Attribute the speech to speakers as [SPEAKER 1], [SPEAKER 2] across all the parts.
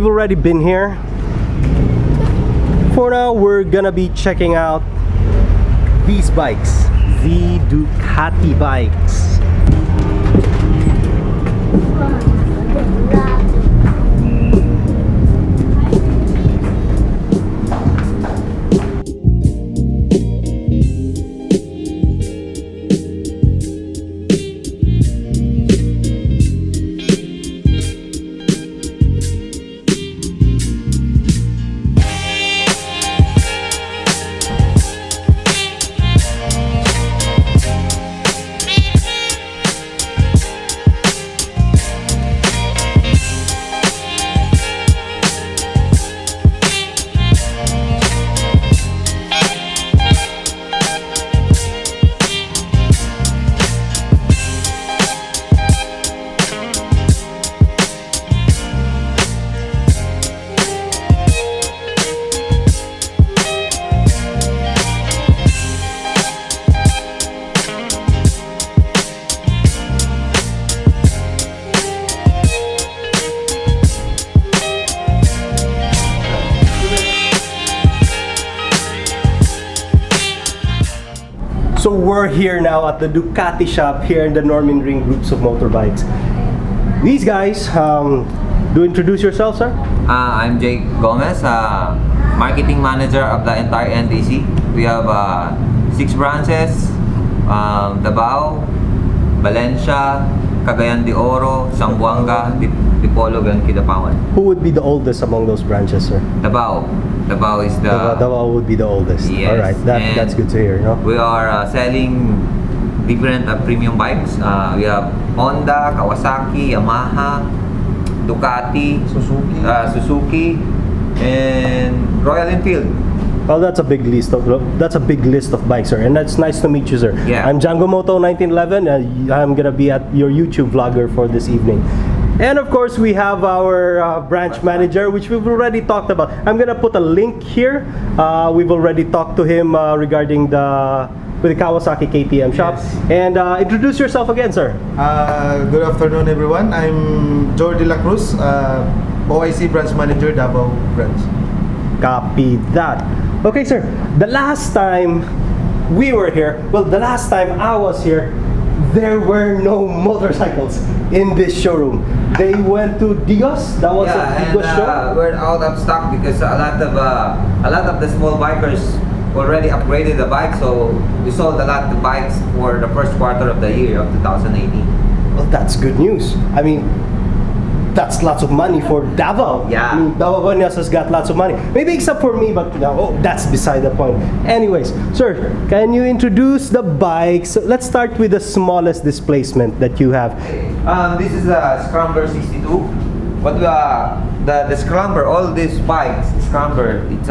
[SPEAKER 1] already been here. For now, we're gonna be checking out these bikes, the Ducati bikes. So we're here now at the Ducati shop here in the Norminring groups of motorbikes. These guys, do introduce yourself, sir?
[SPEAKER 2] I'm Jake Gomez, marketing manager of the entire NDC. We have 6 branches, Davao, Valencia, Cagayan de Oro, Zamboanga, Dipolog, and Kidapawan.
[SPEAKER 1] Who would be the oldest among those branches, sir?
[SPEAKER 2] Davao. Davao is the...
[SPEAKER 1] Davao would be the oldest.
[SPEAKER 2] Yes.
[SPEAKER 1] Alright, that's good to hear, no?
[SPEAKER 2] We are selling different premium bikes. We have Honda, Kawasaki, Yamaha, Ducati, Suzuki, and Royal Enfield.
[SPEAKER 1] Well, that's a big list of bikes, sir, and that's nice to meet you, sir.
[SPEAKER 2] Yeah.
[SPEAKER 1] I'm Django Moto 1911, and I'm gonna be at your YouTube vlogger for this evening. And of course, we have our branch manager, which we've already talked about. I'm gonna put a link here. We've already talked to him regarding with the Kawasaki KTM shop.
[SPEAKER 3] Yes.
[SPEAKER 1] And introduce yourself again, sir.
[SPEAKER 3] Good afternoon, everyone. I'm Jordi La Cruz, OIC branch manager, Davao branch.
[SPEAKER 1] Copy that. Okay, sir. The last time we were here, well, the last time I was here, there were no motorcycles in this showroom. They went to Dios. That was a Dios show.
[SPEAKER 2] We're out of stock because a lot of the small bikers already upgraded the bike, so we sold a lot of bikes for the first quarter of the year of 2018.
[SPEAKER 1] Well, that's good news. I mean, that's lots of money for Davao.
[SPEAKER 2] Yeah.
[SPEAKER 1] I mean, Davao Banyas has got lots of money. Maybe except for me, but that's beside the point. Anyways, sir, can you introduce the bikes? Let's start with the smallest displacement that you have.
[SPEAKER 2] This is a Scrambler 62. But the Scrambler, all these bikes, Scrambler, it's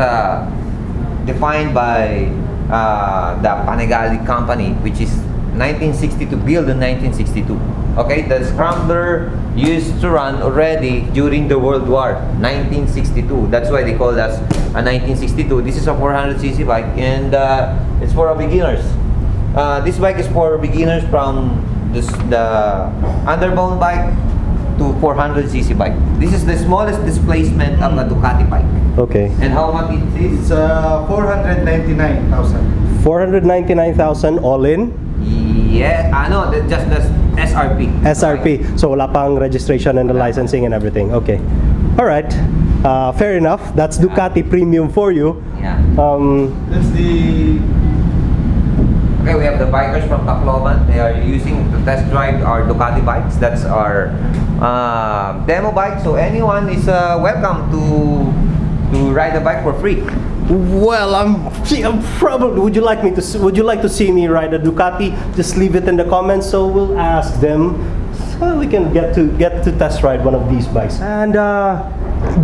[SPEAKER 2] defined by the Panigale company, which is 1962, built in 1962. Okay, the Scrambler used to run already during the World War, 1962. That's why they call us a 1962. This is a 400cc bike, and it's for beginners. This bike is for beginners from the underbone bike to 400cc bike. This is the smallest displacement of a Ducati bike.
[SPEAKER 1] Okay.
[SPEAKER 2] And how much it is?
[SPEAKER 3] It's 499,000.
[SPEAKER 1] 499,000 all in?
[SPEAKER 2] Yeah, no, just the SRP.
[SPEAKER 1] SRP. So wala pang registration and the licensing and everything. Okay. All right. Fair enough. That's Ducati premium for you.
[SPEAKER 2] Yeah.
[SPEAKER 3] That's the...
[SPEAKER 2] Okay, we have the bikers from Tacloban. They are using to test drive our Ducati bikes. That's our demo bike. So anyone is welcome to ride the bike for free.
[SPEAKER 1] Well, I'm probably. Would you like to see me ride a Ducati? Just leave it in the comments, so we'll ask them, so we can get to test ride one of these bikes. And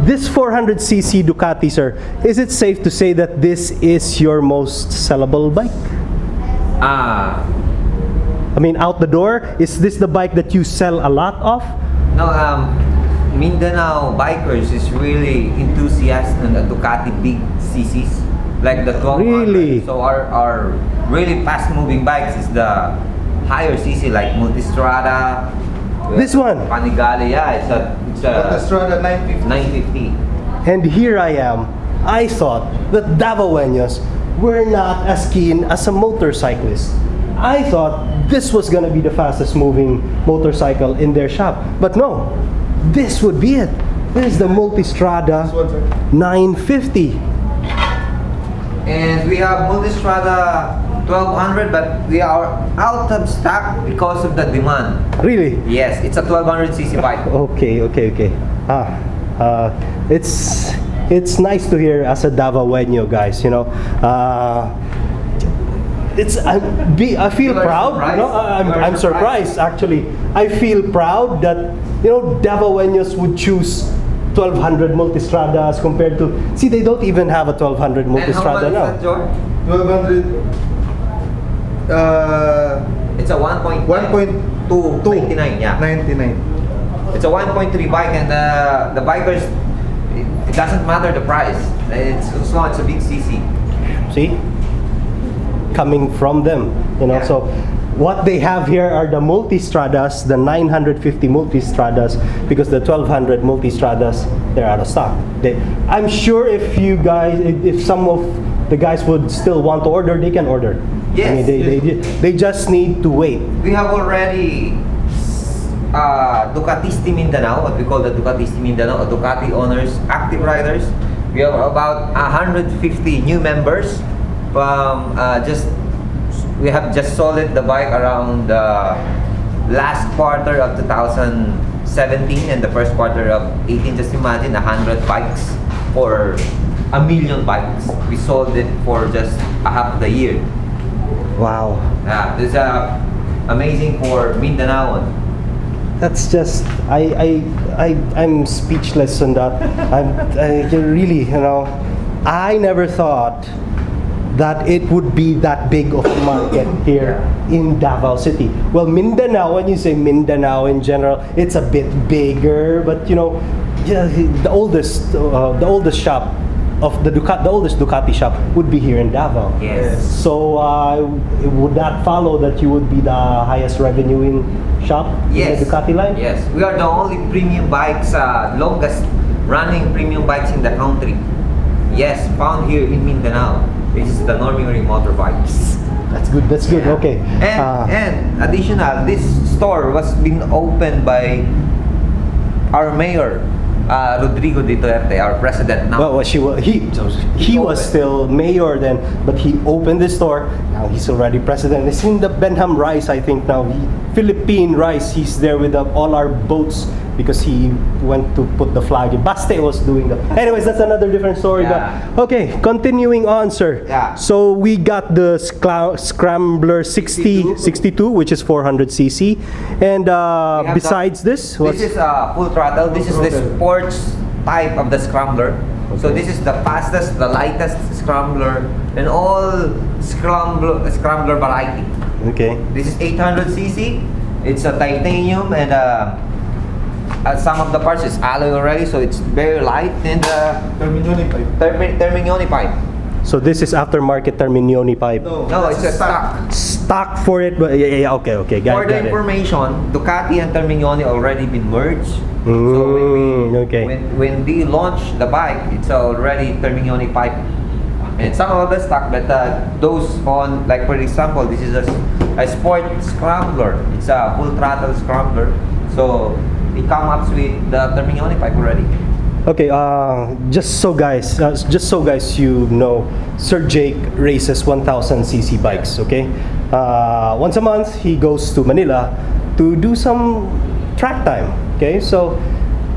[SPEAKER 1] this 400cc Ducati, sir, is it safe to say that this is your most sellable bike? I mean, out the door, is this the bike that you sell a lot of?
[SPEAKER 2] No, Mindanao bikers is really enthusiastic on the Ducati big CCs, like the 12.
[SPEAKER 1] Really?
[SPEAKER 2] So our really fast moving bikes is the higher CC, like Multistrada,
[SPEAKER 1] This one.
[SPEAKER 2] Panigale, yeah, it's a
[SPEAKER 3] Multistrada 950.
[SPEAKER 2] 950.
[SPEAKER 1] And here I am. I thought that Davaoenos were not as keen as a motorcyclist. I thought this was gonna be the fastest moving motorcycle in their shop. But no, this would be it. This is the Multistrada
[SPEAKER 3] This one, sir.
[SPEAKER 1] 950.
[SPEAKER 2] And we have Multistrada 1200, but we are out of stock because of the demand.
[SPEAKER 1] Really?
[SPEAKER 2] Yes, it's a 1200cc bike.
[SPEAKER 1] Okay. It's nice to hear as a Davaoeno, guys. You know, I feel
[SPEAKER 2] You are
[SPEAKER 1] proud.
[SPEAKER 2] surprised?
[SPEAKER 1] No, I'm surprised actually. I feel proud that Davaoenos would choose 1200 Multistradas compared to. See, they don't even have a 1200
[SPEAKER 2] And how much
[SPEAKER 1] Multistrada
[SPEAKER 2] is
[SPEAKER 1] now.
[SPEAKER 2] that, George?
[SPEAKER 3] 1200.
[SPEAKER 2] It's a 1.2
[SPEAKER 3] 1.2
[SPEAKER 2] 99, yeah.
[SPEAKER 3] 99.
[SPEAKER 2] It's a 1.3 bike, and the bikers, it doesn't matter the price. It's as long as it's a big CC.
[SPEAKER 1] See, coming from them,
[SPEAKER 2] Yeah.
[SPEAKER 1] So what they have here are the Multistradas, the 950 Multistradas, because the 1200 Multistradas, they're out of stock. I'm sure if some of the guys would still want to order, they can order.
[SPEAKER 2] Yes.
[SPEAKER 1] They just need to wait.
[SPEAKER 2] We have already Ducatisti Mindanao, what we call the Ducatisti Mindanao, Ducati owners, active riders. We have about 150 new members. We have just sold the bike around the last quarter of 2017 and the first quarter of 18. Just imagine 100 bikes or 1 million bikes. We sold it for just a half of the year.
[SPEAKER 1] Wow.
[SPEAKER 2] This is amazing for Mindanao.
[SPEAKER 1] That's just I'm speechless on that. I really, I never thought that it would be that big of a market here in Davao City. Well, Mindanao, when you say Mindanao in general, it's a bit bigger, but the oldest shop of the oldest Ducati shop would be here in Davao.
[SPEAKER 2] Yes.
[SPEAKER 1] So would that follow that you would be the highest revenuing shop
[SPEAKER 2] Yes.
[SPEAKER 1] in the Ducati line?
[SPEAKER 2] Yes. We are the only premium bikes, longest running premium bikes in the country. Yes, found here in Mindanao. This is the Norminring Motorbikes.
[SPEAKER 1] That's good. That's good.
[SPEAKER 2] Yeah.
[SPEAKER 1] Okay.
[SPEAKER 2] And additional, this store was been opened by our mayor, Rodrigo Duterte, our president now.
[SPEAKER 1] Well, he was still mayor then, but he opened the store. Now he's already president. It's in the Benham Rice, I think now. Philippine Rice. He's there with all our boats because he went to put the flag. Baste was doing that. Anyways, that's another different story.
[SPEAKER 2] Yeah.
[SPEAKER 1] But okay, continuing on, sir.
[SPEAKER 2] Yeah.
[SPEAKER 1] So we got the Scrambler 62, which is 400cc, and
[SPEAKER 2] have
[SPEAKER 1] besides this,
[SPEAKER 2] This is full throttle. This is the sports type of the Scrambler. So this is the fastest, the lightest Scrambler, and all Scrambler variety.
[SPEAKER 1] okay.
[SPEAKER 2] This is 800cc. It's a titanium, and some of the parts is alloy already, so it's very light. And
[SPEAKER 3] Terminioni pipe.
[SPEAKER 2] Terminioni pipe.
[SPEAKER 1] So this is aftermarket Terminioni pipe.
[SPEAKER 2] No, it's a stock.
[SPEAKER 1] Stock for it, but yeah, okay,
[SPEAKER 2] For the
[SPEAKER 1] got it.
[SPEAKER 2] information, Ducati and Terminioni already been merged.
[SPEAKER 1] Okay.
[SPEAKER 2] When they launch the bike, it's already Terminioni pipe. And some of the stock, but those on, like for example, this is a sport Scrambler. It's a full throttle Scrambler. So it comes up with the Terminioni pipe already.
[SPEAKER 1] Okay, just so guys you know, Sir Jake races 1000cc bikes, okay? Once a month he goes to Manila to do some track time, okay? So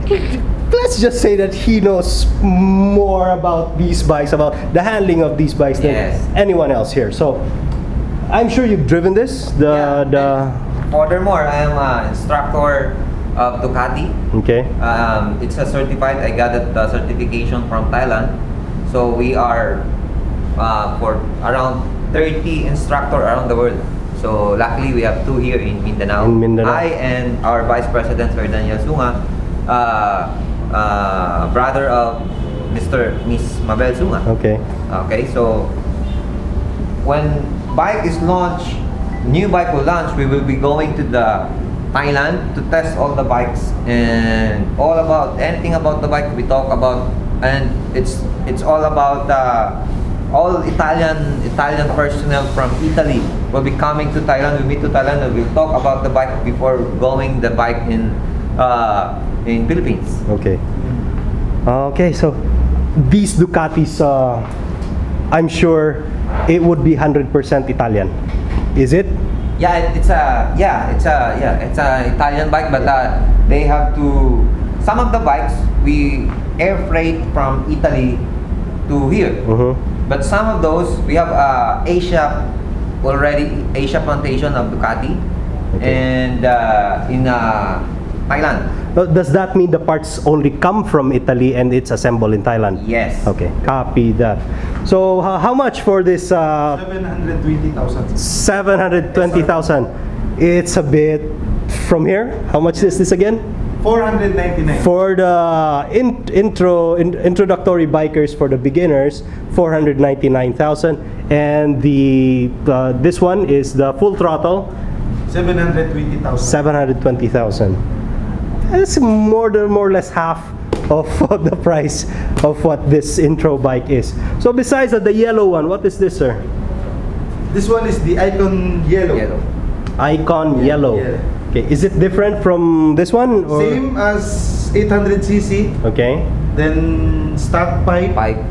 [SPEAKER 1] let's just say that he knows more about these bikes, about the handling of these bikes than
[SPEAKER 2] Yes.
[SPEAKER 1] anyone else here. So I'm sure you've driven this,
[SPEAKER 2] Furthermore, I am an instructor of Ducati.
[SPEAKER 1] okay.
[SPEAKER 2] It's a certified. I got the certification from Thailand. So we are for around 30 instructor around the world. So luckily we have 2 here in Mindanao.
[SPEAKER 1] In Mindanao.
[SPEAKER 2] I and our Vice President, Sir Daniel Sunga, brother of Miss Mabel Sunga.
[SPEAKER 1] Okay.
[SPEAKER 2] Okay, so when bike is launched, new bike will launch, we will be going to the Thailand to test all the bikes and all about anything about the bike we talk about, and it's all about all Italian personnel from Italy will be coming to Thailand. We meet to Thailand and we'll talk about the bike before going the bike in Philippines.
[SPEAKER 1] Okay. Okay, so these Ducatis, I'm sure it would be 100% Italian. Is it?
[SPEAKER 2] Yeah, it's a Italian bike, but they have to. Some of the bikes we air freight from Italy to here, but some of those we have Asia plantation of Ducati, and in Thailand.
[SPEAKER 1] Does that mean the parts only come from Italy and it's assembled in Thailand?
[SPEAKER 2] Yes.
[SPEAKER 1] Okay, copy that. So how much for this?
[SPEAKER 3] 720,000.
[SPEAKER 1] 720,000. It's a bit from here. How much is this again?
[SPEAKER 3] 499.
[SPEAKER 1] For the introductory bikers for the beginners, 499,000, and the this one is the full throttle,
[SPEAKER 3] 720,000.
[SPEAKER 1] 720,000. It's more or less half of the price of what this intro bike is. So besides the yellow one, what is this, sir?
[SPEAKER 3] This one is the Icon Yellow.
[SPEAKER 1] Icon yellow.
[SPEAKER 3] Yeah.
[SPEAKER 1] Okay, is it different from this one? Or?
[SPEAKER 3] Same as 800cc.
[SPEAKER 1] Okay.
[SPEAKER 3] Then stock pipe.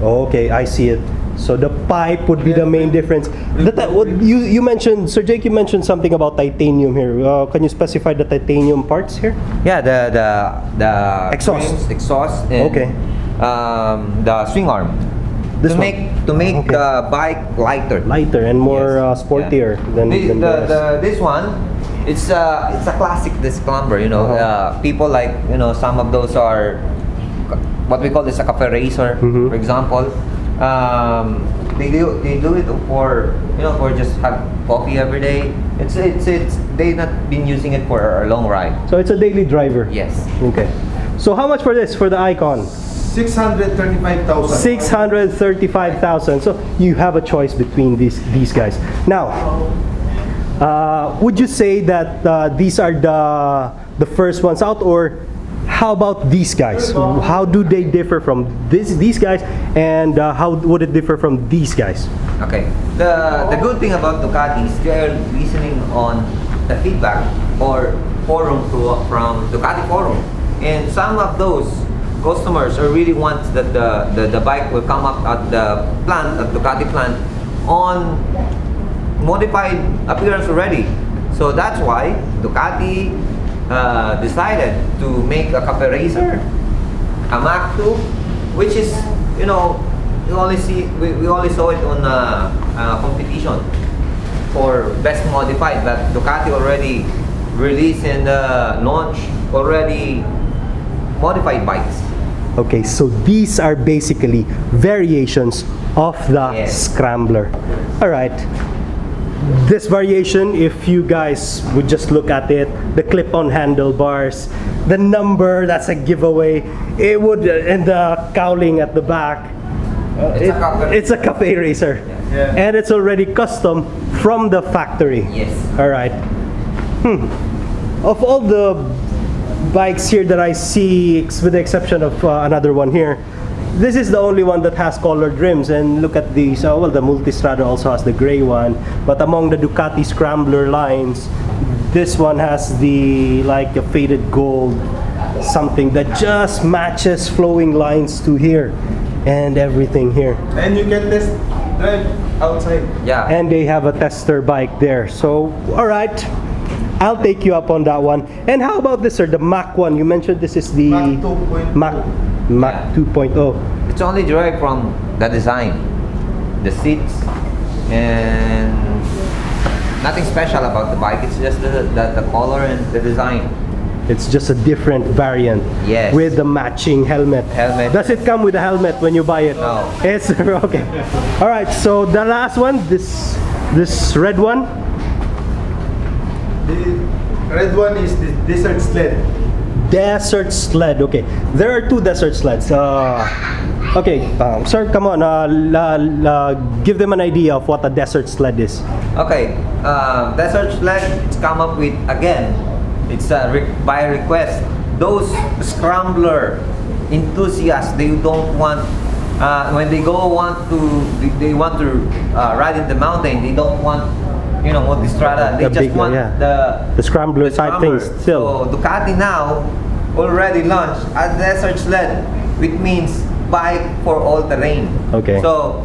[SPEAKER 1] Okay, I see it. So the pipe would be the main difference. What you mentioned, Sir Jake, you mentioned something about titanium here. Can you specify the titanium parts here?
[SPEAKER 2] Yeah, the
[SPEAKER 1] Exhaust.
[SPEAKER 2] exhaust, and
[SPEAKER 1] Okay.
[SPEAKER 2] the swing arm.
[SPEAKER 1] This
[SPEAKER 2] to
[SPEAKER 1] one?
[SPEAKER 2] make
[SPEAKER 1] Okay.
[SPEAKER 2] the bike lighter.
[SPEAKER 1] Lighter and more
[SPEAKER 2] Yes.
[SPEAKER 1] sportier than the rest.
[SPEAKER 2] This one, it's a classic Scrambler. You know, people like, you know, some of those are what we call this a cafe racer, for example. They do it for, you know, for just have coffee every day. It's they not been using it for a long ride.
[SPEAKER 1] So it's a daily driver.
[SPEAKER 2] Yes.
[SPEAKER 1] Okay. So how much for this, for the Icon?
[SPEAKER 3] 635,000.
[SPEAKER 1] 635,000. So you have a choice between these guys. Now, would you say that these are the first ones out, or how about these guys? How do they differ from these guys, and how would it differ from these guys?
[SPEAKER 2] Okay. The good thing about Ducati is they're listening on the feedback or forum from Ducati forum, and some of those customers are really want that the bike will come up at the plant, at Ducati plant, on modified appearance already. So that's why Ducati decided to make a cafe racer, a Mach 2, which is, you know, we only saw it on competition for best modified, but Ducati already released and launched already modified bikes.
[SPEAKER 1] Okay, so these are basically variations of the
[SPEAKER 2] Yes.
[SPEAKER 1] Scrambler. All right. This variation, if you guys would just look at it, the clip-on handlebars, the number, that's a giveaway. It would, and the cowling at the back. It's a cafe racer.
[SPEAKER 3] Yeah.
[SPEAKER 1] And it's already custom from the factory.
[SPEAKER 2] Yes.
[SPEAKER 1] All right. Of all the bikes here that I see, with the exception of another one here, this is the only one that has colored rims. And look at these. Well, the Multistrada also has the gray one, but among the Ducati Scrambler lines, this one has the like a faded gold, something that just matches flowing lines to here and everything here.
[SPEAKER 3] And you can test drive outside.
[SPEAKER 2] Yeah.
[SPEAKER 1] And they have a tester bike there. So, all right, I'll take you up on that one. And how about this, sir? The Mach 1. You mentioned this is the
[SPEAKER 3] Mach 2.0.
[SPEAKER 1] Mach
[SPEAKER 2] Yeah.
[SPEAKER 1] 2.0.
[SPEAKER 2] It's only derived from the design, the seats, and nothing special about the bike. It's just the color and the design.
[SPEAKER 1] It's just a different variant.
[SPEAKER 2] Yes.
[SPEAKER 1] With the matching helmet.
[SPEAKER 2] Helmet.
[SPEAKER 1] Does it come with a helmet when you buy it?
[SPEAKER 2] No.
[SPEAKER 1] It's okay. All right. So the last one, this red one.
[SPEAKER 3] The red one is the Desert Sled.
[SPEAKER 1] Desert Sled. Okay. There are two Desert Sleds. Okay, sir, come on. Give them an idea of what a desert sled is.
[SPEAKER 2] Okay, Desert Sled, it's come up with, again, it's by request. Those scrambler enthusiasts, they don't want, when they want to ride in the mountain, they don't want, you know, Multistrada. They just want
[SPEAKER 1] the scrambler type things still.
[SPEAKER 2] So Ducati now already launched a Desert Sled, which means bike for all terrain.
[SPEAKER 1] Okay.
[SPEAKER 2] So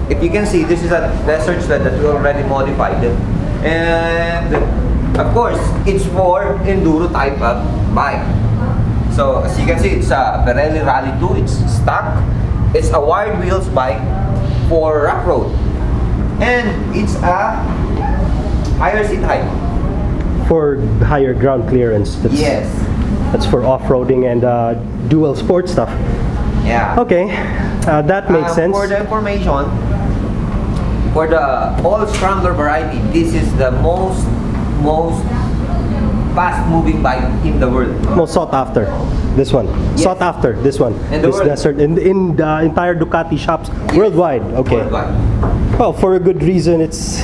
[SPEAKER 2] if you can see, this is a Desert Sled that we already modified, and of course it's for enduro type of bike. So as you can see, it's a Pirelli Rally 2. It's stock. It's a wide wheels bike for rough road, and it's a higher seat height
[SPEAKER 1] For higher ground clearance.
[SPEAKER 2] yes.
[SPEAKER 1] That's for off-roading and dual sport stuff.
[SPEAKER 2] Yeah.
[SPEAKER 1] Okay, that makes sense.
[SPEAKER 2] For the information, for the all scrambler variety, this is the most fast-moving bike in the world.
[SPEAKER 1] Most sought after. This one.
[SPEAKER 2] Yes.
[SPEAKER 1] Sought after. This one.
[SPEAKER 2] In the
[SPEAKER 1] this
[SPEAKER 2] world.
[SPEAKER 1] desert in the entire Ducati shops worldwide. Okay.
[SPEAKER 2] Worldwide.
[SPEAKER 1] Well, for a good reason. It's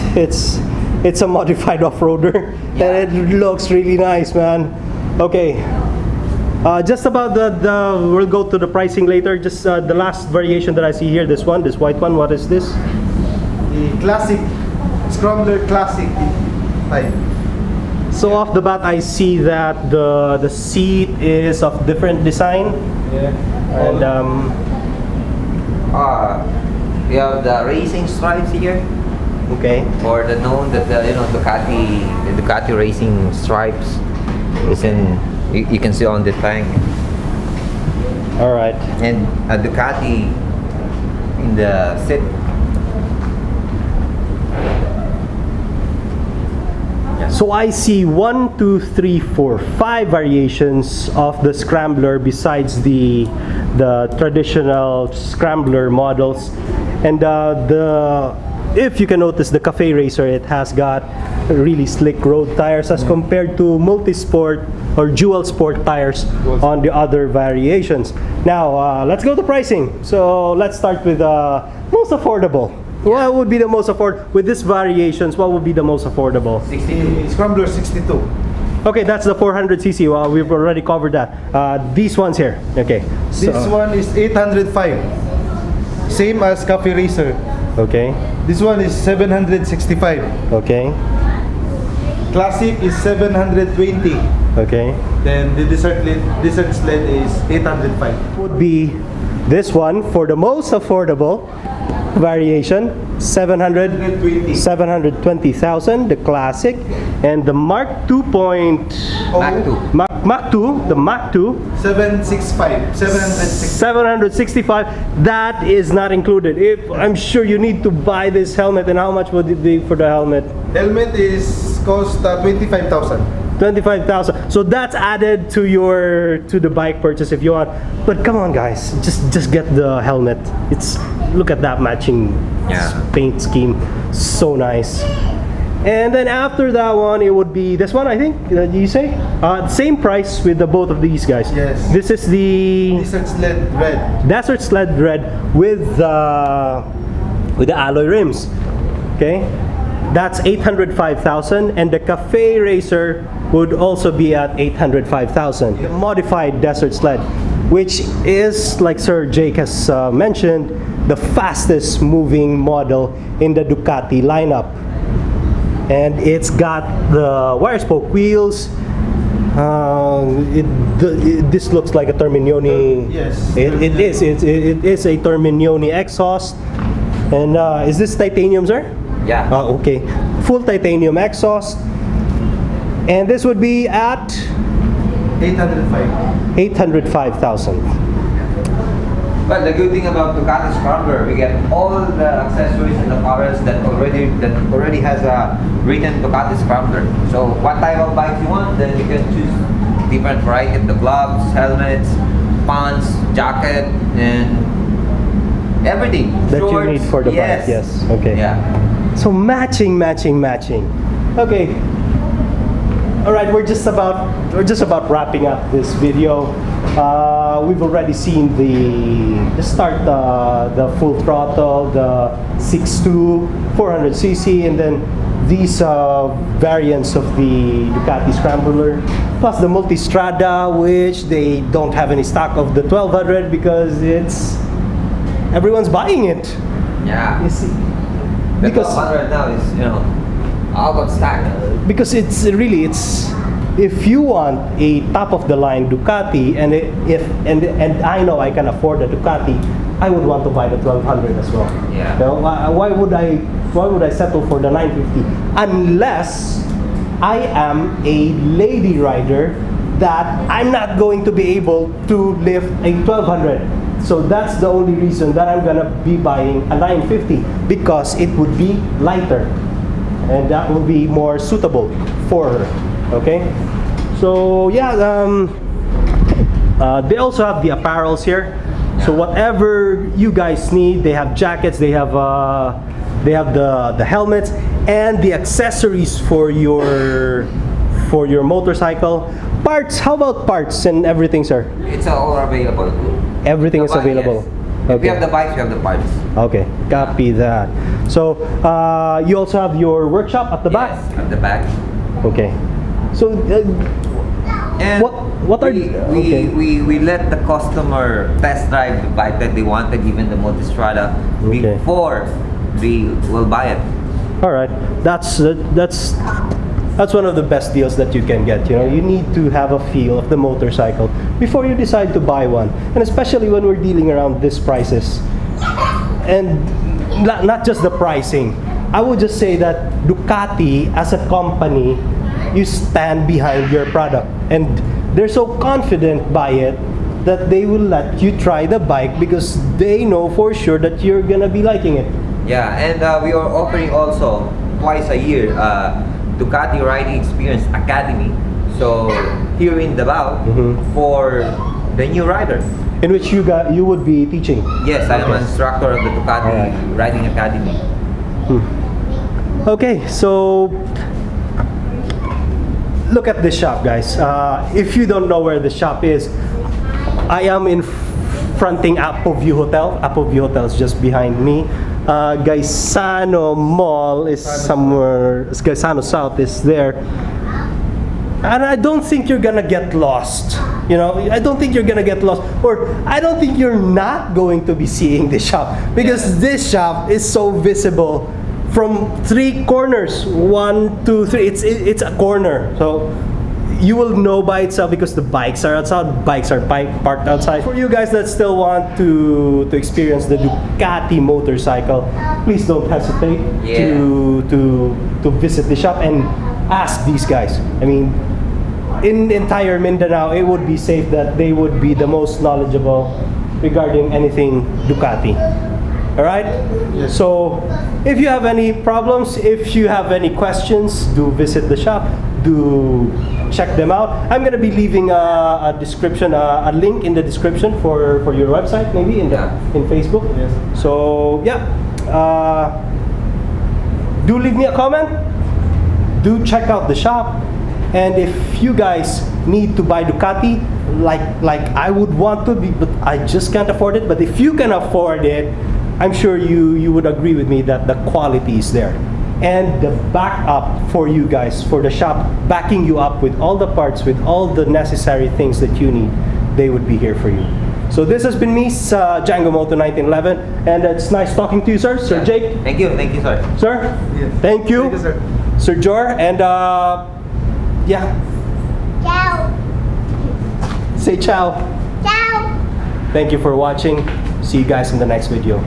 [SPEAKER 1] a modified off-roader,
[SPEAKER 2] Yeah.
[SPEAKER 1] and it looks really nice, man. Okay. Just about we'll go to the pricing later. Just the last variation that I see here. This one, this white one. What is this?
[SPEAKER 3] The classic Scrambler Classic type.
[SPEAKER 1] So off the bat, I see that the seat is of different design,
[SPEAKER 3] Yeah.
[SPEAKER 1] and
[SPEAKER 2] We have the racing stripes here,
[SPEAKER 1] okay.
[SPEAKER 2] or the Ducati racing stripes. Is in you can see on the tank,
[SPEAKER 1] All right.
[SPEAKER 2] and a Ducati in the seat.
[SPEAKER 1] So I see 1, 2, 3, 4, 5 variations of the Scrambler besides the traditional Scrambler models, and if you can notice the Cafe Racer, it has got really slick road tires as compared to multi-sport or dual sport tires on the other variations. Now let's go to pricing. So let's start with most affordable. What would be the most affordable with these variations? What would be the most affordable?
[SPEAKER 2] 62.
[SPEAKER 3] Scrambler 62.
[SPEAKER 1] Okay, that's the 400cc. Well, we've already covered that. These ones here. Okay.
[SPEAKER 3] This one is 805. Same as Cafe Racer.
[SPEAKER 1] Okay.
[SPEAKER 3] This one is 765.
[SPEAKER 1] Okay.
[SPEAKER 3] Classic is 720.
[SPEAKER 1] Okay.
[SPEAKER 3] Then the Desert Sled is 805.
[SPEAKER 1] Would be this one for the most affordable variation,
[SPEAKER 3] 720.
[SPEAKER 1] 720,000, the classic, and the Mark 2.
[SPEAKER 2] Mark 2.
[SPEAKER 1] Mark 2, the Mark 2.
[SPEAKER 3] 765.
[SPEAKER 1] 765. That is not included. If I'm sure you need to buy this helmet, and how much would it be for the helmet?
[SPEAKER 3] Helmet is cost 25,000.
[SPEAKER 1] 25,000. So that's added to the bike purchase if you want. But come on, guys, just get the helmet. Look at that matching paint scheme, so nice. And then after that one, it would be this one, I think. Did you say? Same price with both of these guys.
[SPEAKER 3] Yes.
[SPEAKER 1] This is the
[SPEAKER 3] Desert Sled Red.
[SPEAKER 1] Desert Sled Red with the alloy rims. Okay, that's 805,000, and the Cafe Racer would also be at 805,000.
[SPEAKER 3] Yeah.
[SPEAKER 1] Modified Desert Sled, which is, like Sir Jake has mentioned, the fastest moving model in the Ducati lineup. And it's got the wire spoke wheels. This looks like a Terminioni.
[SPEAKER 3] Yes.
[SPEAKER 1] It is. It is a Terminioni exhaust. And is this titanium, sir?
[SPEAKER 2] Yeah.
[SPEAKER 1] Okay. Full titanium exhaust. And this would be at
[SPEAKER 3] 805.
[SPEAKER 1] 805,000.
[SPEAKER 2] But the good thing about Ducati Scrambler, we get all the accessories and the powers that already has a written Ducati Scrambler. So what type of bike you want, then you can choose different variety of the gloves, helmets, pants, jacket, and everything.
[SPEAKER 1] That
[SPEAKER 2] Shorts,
[SPEAKER 1] you need for the bike. Yes. Okay.
[SPEAKER 2] Yeah.
[SPEAKER 1] So matching. Okay. All right, we're just about wrapping up this video. We've already seen the start, the full throttle, the 6.2 400cc, and then these variants of the Ducati Scrambler, plus the Multistrada, which they don't have any stock of the 1200 because everyone's buying it.
[SPEAKER 2] Yeah.
[SPEAKER 1] You see,
[SPEAKER 2] The
[SPEAKER 1] because
[SPEAKER 2] 1200 now is, out of stock.
[SPEAKER 1] because it's if you want a top of the line Ducati, and I know I can afford a Ducati, I would want to buy the 1200 as well.
[SPEAKER 2] Yeah.
[SPEAKER 1] You know, why would I settle for the 950 unless I am a lady rider that I'm not going to be able to lift a 1200. So that's the only reason that I'm gonna be buying a 950, because it would be lighter and that would be more suitable for her. Okay, so yeah, they also have the apparels here. So whatever you guys need, they have jackets, they have the helmets and the accessories for your motorcycle. Parts, how about parts and everything, sir?
[SPEAKER 2] It's all available.
[SPEAKER 1] Everything is available.
[SPEAKER 2] Yes. If you have the bikes, you have the parts.
[SPEAKER 1] Okay, copy that. So you also have your workshop at the back.
[SPEAKER 2] Yes, at the back.
[SPEAKER 1] Okay. So
[SPEAKER 2] And
[SPEAKER 1] what are
[SPEAKER 2] we let the customer test drive the bike that they wanted, even the Multistrada,
[SPEAKER 1] Okay.
[SPEAKER 2] before we will buy it.
[SPEAKER 1] All right, that's one of the best deals that you can get. You know, you need to have a feel of the motorcycle before you decide to buy one, and especially when we're dealing around these prices, and not just the pricing. I would just say that Ducati as a company, you stand behind your product, and they're so confident by it that they will let you try the bike because they know for sure that you're gonna be liking it.
[SPEAKER 2] Yeah, and we are offering also twice a year Ducati Riding Experience Academy. So here in Davao for the new rider.
[SPEAKER 1] In which you would be teaching.
[SPEAKER 2] Yes, I am an instructor of the Ducati Riding Academy.
[SPEAKER 1] Okay, so look at this shop, guys. If you don't know where the shop is, I am in fronting Apple View Hotel. Apple View Hotel is just behind me. Gaisano Mall is somewhere. Gaisano South is there. And I don't think you're gonna get lost. You know, I don't think you're gonna get lost, or I don't think you're not going to be seeing this shop, because this shop is so visible from 3 corners. 1, 2, 3. It's a corner, so you will know by itself because the bikes are outside. Bikes are parked outside. For you guys that still want to experience the Ducati motorcycle, please don't hesitate to visit the shop and ask these guys. I mean, in the entire Mindanao, it would be safe that they would be the most knowledgeable regarding anything Ducati. All right?
[SPEAKER 3] Yes.
[SPEAKER 1] So if you have any problems, if you have any questions, do visit the shop, do check them out. I'm gonna be leaving a description, a link in the description for your website, maybe in Facebook.
[SPEAKER 3] Yes.
[SPEAKER 1] So yeah, do leave me a comment. Do check out the shop, and if you guys need to buy Ducati, like I would want to be, but I just can't afford it. But if you can afford it, I'm sure you would agree with me that the quality is there, and the backup for you guys, for the shop, backing you up with all the parts, with all the necessary things that you need, they would be here for you. So this has been me, Django Moto 1911, and it's nice talking to you, sir. Sir Jake.
[SPEAKER 2] Thank you, sir.
[SPEAKER 1] Sir.
[SPEAKER 3] Yes.
[SPEAKER 1] Thank you.
[SPEAKER 3] Thank you, sir.
[SPEAKER 1] Sir Jor, and yeah.
[SPEAKER 4] Ciao.
[SPEAKER 1] Say ciao.
[SPEAKER 4] Ciao.
[SPEAKER 1] Thank you for watching. See you guys in the next video.